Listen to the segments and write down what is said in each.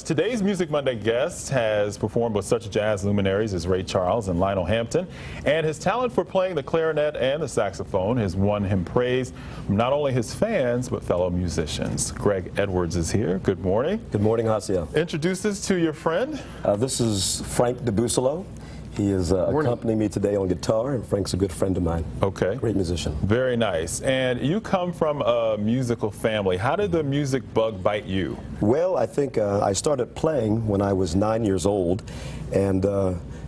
Today's Music Monday guest has performed with such jazz luminaries as Ray Charles and Lionel Hampton, and his talent for playing the clarinet and the saxophone has won him praise from not only his fans but fellow musicians. Greg Edwards is here. Good morning. Good morning, Hacia. Introduce us to your friend. This is Frank Dibussolo. He is accompanying me today on guitar, and Frank's a good friend of mine. Okay. Great musician. Very nice. And you come from a musical family. How did the music bug bite you? Well, I think I started playing when I was 9 years old, and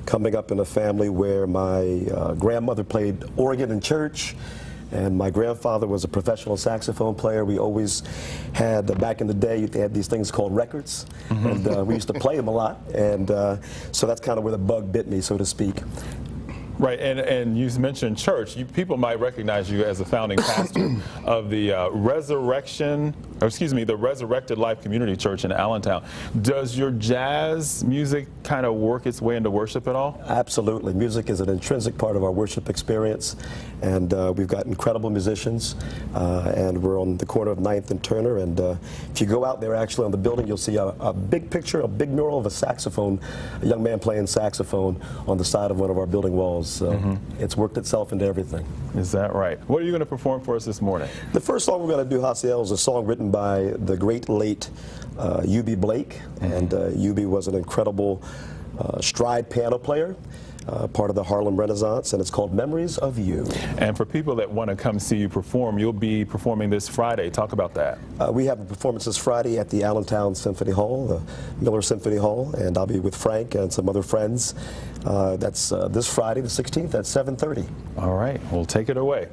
coming up in a family where my grandmother played organ in church, and my grandfather was a professional saxophone player. We always had, back in the day, they had these things called records, and we used to play them a lot, and so that's kind of where the bug bit me, so to speak. Right, and you mentioned church. People might recognize you as a founding pastor of the the Resurrected Life Community Church in Allentown. Does your jazz music kind of work its way into worship at all? Absolutely. Music is an intrinsic part of our worship experience, and we've got incredible musicians, and we're on the corner of 9th and Turner, and if you go out there actually on the building, you'll see a big picture, a big mural of a saxophone, a young man playing saxophone on the side of one of our building walls. So it's worked itself into everything. Is that right? What are you going to perform for us this morning? The first song we're going to do, Haciel, is a song written by the great late U.B. Blake, and U.B. was an incredible stride piano player, part of the Harlem Renaissance, and it's called Memories of You. And for people that want to come see you perform, you'll be performing this Friday. Talk about that. We have a performance this Friday at the Allentown Symphony Hall, the Miller Symphony Hall, and I'll be with Frank and some other friends. That's this Friday, the 16th, at 7:30. All right, we'll take it away.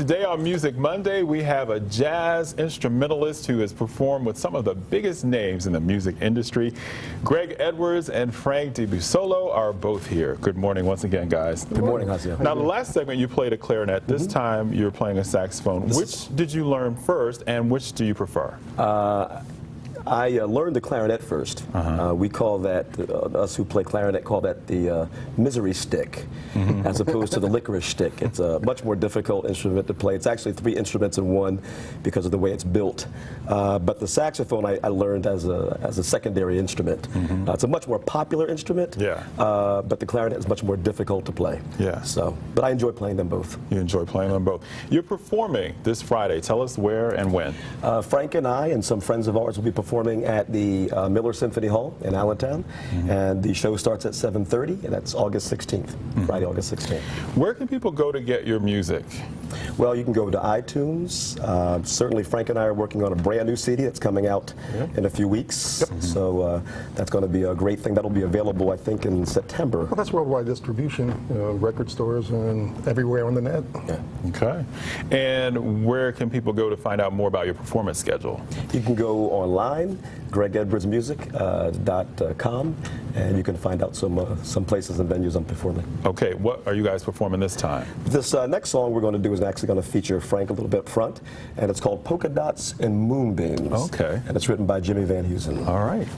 Today on Music Monday, we have a jazz instrumentalist who has performed with some of the biggest names in the music industry. Greg Edwards and Frank Dibussolo are both here. Good morning once again, guys. Good morning, Hasia. Now, the last segment you played a clarinet. This time you're playing a saxophone. Which did you learn first, and which do you prefer? I learned the clarinet first. We call that, us who play clarinet call that the misery stick, as opposed to the licorice stick. It's a much more difficult instrument to play. It's actually 3 instruments in one because of the way it's built. But the saxophone I learned as a secondary instrument. It's a much more popular instrument, but the clarinet is much more difficult to play. But I enjoy playing them both. You enjoy playing them both. You're performing this Friday. Tell us where and when. Frank and I and some friends of ours will be performing at the Miller Symphony Hall in Allentown, and the show starts at 7:30, and that's August 16th, Friday, August 16th. Where can people go to get your music? Well, you can go to iTunes. Certainly, Frank and I are working on a brand new CD that's coming out in a few weeks, so that's going to be a great thing. That'll be available, I think, in September. Well, that's worldwide distribution, record stores and everywhere on the net. Okay. And where can people go to find out more about your performance schedule? You can go online, GregEdwardsMusic.com, and you can find out some places and venues I'm performing. Okay, what are you guys performing this time? This next song we're going to do is actually going to feature Frank a little bit up front, and it's called Polka Dots and Moonbeams. Okay. And it's written by Jimmy Van Heusen. All right.